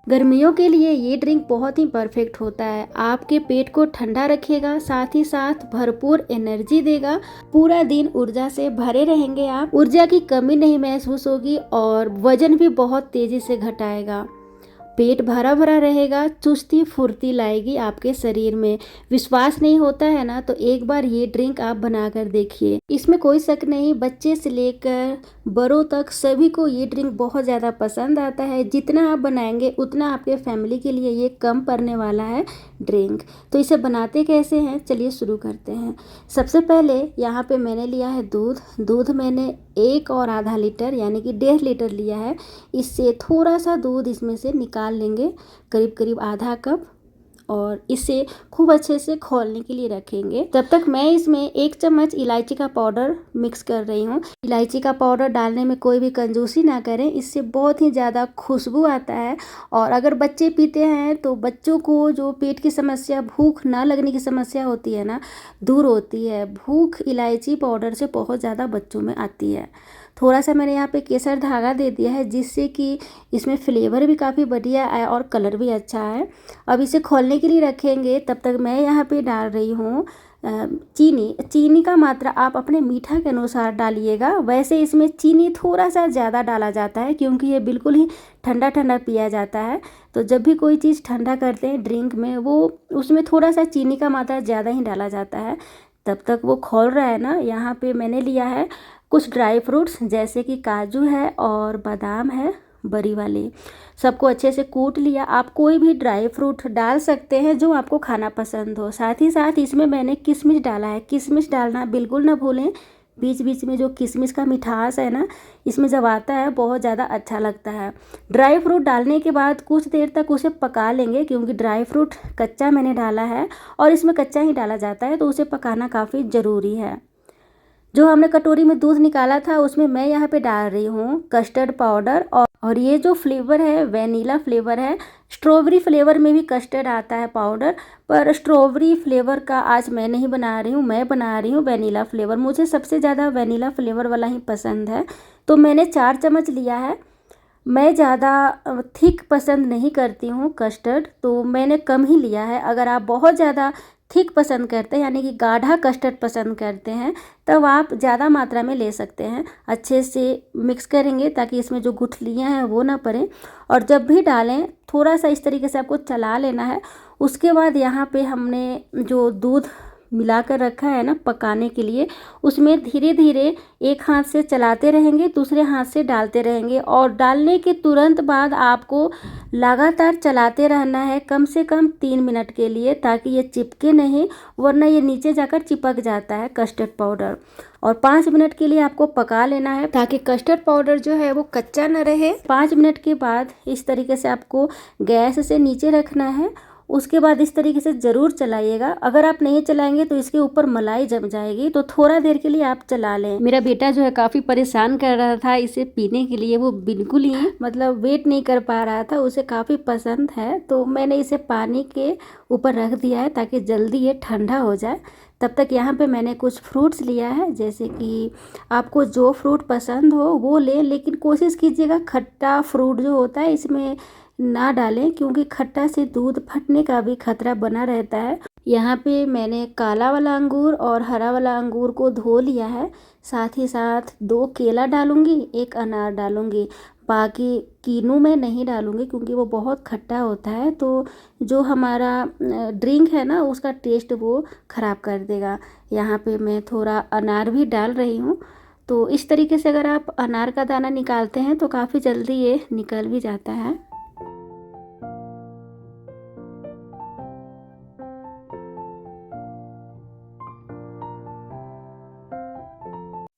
गर्मियों के लिए ये ड्रिंक बहुत ही परफेक्ट होता है। आपके पेट को ठंडा रखेगा, साथ ही साथ भरपूर एनर्जी देगा। पूरा दिन ऊर्जा से भरे रहेंगे आप, ऊर्जा की कमी नहीं महसूस होगी और वजन भी बहुत तेजी से घटाएगा। पेट भरा भरा रहेगा, चुस्ती फुर्ती लाएगी आपके शरीर में। विश्वास नहीं होता है ना, तो एक बार ये ड्रिंक आप बनाकर देखिए। इसमें कोई शक नहीं, बच्चे से लेकर बड़ों तक सभी को ये ड्रिंक बहुत ज़्यादा पसंद आता है। जितना आप बनाएंगे उतना आपके फैमिली के लिए ये कम पड़ने वाला है ड्रिंक। तो इसे बनाते कैसे हैं, चलिए शुरू करते हैं। सबसे पहले यहाँ पे मैंने लिया है दूध मैंने 1 और आधा लीटर यानी कि 1.5 लीटर लिया है। इससे थोड़ा सा दूध इसमें से निकाल लेंगे, करीब करीब आधा कप, और इसे खूब अच्छे से खौलने के लिए रखेंगे। तब तक मैं इसमें 1 चम्मच इलायची का पाउडर मिक्स कर रही हूँ। इलायची का पाउडर डालने में कोई भी कंजूसी ना करें, इससे बहुत ही ज़्यादा खुशबू आता है। और अगर बच्चे पीते हैं तो बच्चों को जो पेट की समस्या, भूख ना लगने की समस्या होती है ना, दूर होती है। भूख इलायची पाउडर से बहुत ज़्यादा बच्चों में आती है। थोड़ा सा मैंने यहाँ पे केसर धागा दे दिया है, जिससे कि इसमें फ्लेवर भी काफ़ी बढ़िया आए और कलर भी अच्छा है। अब इसे खोलने के लिए रखेंगे। तब तक मैं यहाँ पे डाल रही हूँ चीनी का मात्रा आप अपने मीठा के अनुसार डालिएगा। वैसे इसमें चीनी थोड़ा सा ज़्यादा डाला जाता है, क्योंकि ये बिल्कुल ही ठंडा ठंडा पिया जाता है। तो जब भी कोई चीज़ ठंडा करते हैं ड्रिंक में, वो उसमें थोड़ा सा चीनी का मात्रा ज़्यादा ही डाला जाता है। तब तक वो खोल रहा है ना, यहाँ पे मैंने लिया है कुछ ड्राई फ्रूट्स, जैसे कि काजू है और बादाम है बड़ी वाली। सबको अच्छे से कूट लिया। आप कोई भी ड्राई फ्रूट डाल सकते हैं जो आपको खाना पसंद हो। साथ ही साथ इसमें मैंने किशमिश डाला है। किशमिश डालना बिल्कुल ना भूलें। बीच बीच में जो किशमिश का मिठास है ना, इसमें जब आता है बहुत ज़्यादा अच्छा लगता है। ड्राई फ्रूट डालने के बाद कुछ देर तक उसे पका लेंगे, क्योंकि ड्राई फ्रूट कच्चा मैंने डाला है और इसमें कच्चा ही डाला जाता है, तो उसे पकाना काफ़ी ज़रूरी है। जो हमने कटोरी में दूध निकाला था उसमें मैं यहाँ पे डाल रही हूँ कस्टर्ड पाउडर, और ये जो फ्लेवर है वैनिला फ्लेवर है। स्ट्रॉबेरी फ्लेवर में भी कस्टर्ड आता है पाउडर, पर स्ट्रॉबेरी फ्लेवर का आज मैं नहीं बना रही हूँ, मैं बना रही हूँ वैनिला फ्लेवर। मुझे सबसे ज़्यादा वैनिला फ्लेवर वाला ही पसंद है, तो मैंने 4 चम्मच लिया है। मैं ज़्यादा थिक पसंद नहीं करती हूँ कस्टर्ड, तो मैंने कम ही लिया है। अगर आप बहुत ज़्यादा थिक पसंद करते हैं यानी कि गाढ़ा कस्टर्ड पसंद करते हैं, तब आप ज़्यादा मात्रा में ले सकते हैं। अच्छे से मिक्स करेंगे ताकि इसमें जो गुठलियाँ हैं वो ना पड़े। और जब भी डालें थोड़ा सा इस तरीके से आपको चला लेना है। उसके बाद यहाँ पे हमने जो दूध मिलाकर रखा है ना पकाने के लिए, उसमें धीरे धीरे एक हाथ से चलाते रहेंगे, दूसरे हाथ से डालते रहेंगे, और डालने के तुरंत बाद आपको लगातार चलाते रहना है कम से कम 3 मिनट के लिए, ताकि ये चिपके नहीं, वरना ये नीचे जाकर चिपक जाता है कस्टर्ड पाउडर। और 5 मिनट के लिए आपको पका लेना है, ताकि कस्टर्ड पाउडर जो है वो कच्चा न रहे। 5 मिनट के बाद इस तरीके से आपको गैस से नीचे रखना है। उसके बाद इस तरीके से ज़रूर चलाइएगा। अगर आप नहीं चलाएंगे तो इसके ऊपर मलाई जम जाएगी, तो थोड़ा देर के लिए आप चला लें। मेरा बेटा जो है काफ़ी परेशान कर रहा था इसे पीने के लिए, वो बिल्कुल ही मतलब वेट नहीं कर पा रहा था, उसे काफ़ी पसंद है। तो मैंने इसे पानी के ऊपर रख दिया है ताकि जल्दी ये ठंडा हो जाए। तब तक यहाँ पे मैंने कुछ फ्रूट्स लिया है, जैसे कि आपको जो फ्रूट पसंद हो वो लें, लेकिन कोशिश कीजिएगा खट्टा फ्रूट जो होता है इसमें ना डालें, क्योंकि खट्टा से दूध फटने का भी खतरा बना रहता है। यहाँ पे मैंने काला वाला अंगूर और हरा वाला अंगूर को धो लिया है। साथ ही साथ 2 केला डालूंगी, 1 अनार डालूंगी। बाकी कीनू मैं नहीं डालूंगी क्योंकि वो बहुत खट्टा होता है, तो जो हमारा ड्रिंक है ना उसका टेस्ट वो ख़राब कर देगा। यहाँ पे मैं थोड़ा अनार भी डाल रही हूँ। तो इस तरीके से अगर आप अनार का दाना निकालते हैं तो काफ़ी जल्दी ये निकल भी जाता है।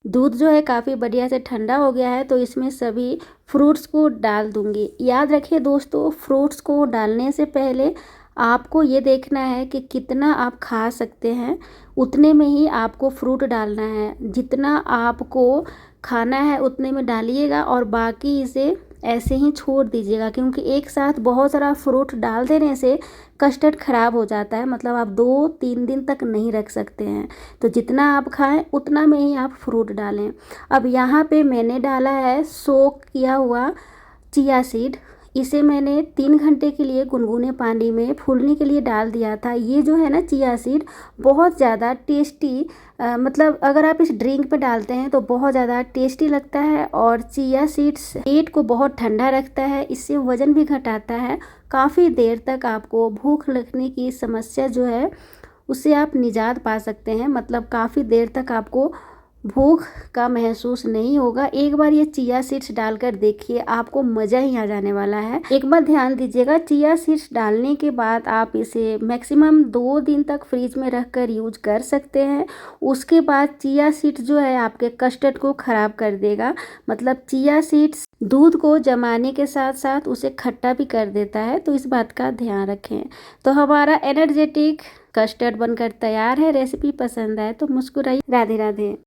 दूध जो है काफ़ी बढ़िया से ठंडा हो गया है, तो इसमें सभी फ्रूट्स को डाल दूंगी। याद रखिए दोस्तों, फ्रूट्स को डालने से पहले आपको ये देखना है कि कितना आप खा सकते हैं, उतने में ही आपको फ्रूट डालना है। जितना आपको खाना है उतने में डालिएगा और बाकी इसे ऐसे ही छोड़ दीजिएगा, क्योंकि एक साथ बहुत सारा फ्रूट डाल देने से कस्टर्ड ख़राब हो जाता है। मतलब आप 2-3 दिन तक नहीं रख सकते हैं। तो जितना आप खाएं उतना में ही आप फ्रूट डालें। अब यहाँ पे मैंने डाला है सोक किया हुआ चिया सीड। इसे मैंने 3 घंटे के लिए गुनगुने पानी में फूलने के लिए डाल दिया था। ये जो है ना चिया सीड बहुत ज़्यादा टेस्टी मतलब अगर आप इस ड्रिंक पे डालते हैं तो बहुत ज़्यादा टेस्टी लगता है। और चिया सीड्स पेट को बहुत ठंडा रखता है, इससे वज़न भी घटाता है। काफ़ी देर तक आपको भूख लगने की समस्या जो है उससे आप निजात पा सकते हैं। मतलब काफ़ी देर तक आपको भूख का महसूस नहीं होगा। एक बार ये चिया सीड्स डालकर देखिए, आपको मज़ा ही आ जाने वाला है। एक बार ध्यान दीजिएगा, चिया सीड्स डालने के बाद आप इसे मैक्सिमम 2 दिन तक फ्रिज में रख कर यूज कर सकते हैं। उसके बाद चिया सीड्स जो है आपके कस्टर्ड को ख़राब कर देगा। मतलब चिया सीड्स दूध को जमाने के साथ साथ उसे खट्टा भी कर देता है, तो इस बात का ध्यान रखें। तो हमारा एनर्जेटिक कस्टर्ड बनकर तैयार है। रेसिपी पसंद आए तो मुस्कुराइए। राधे राधे।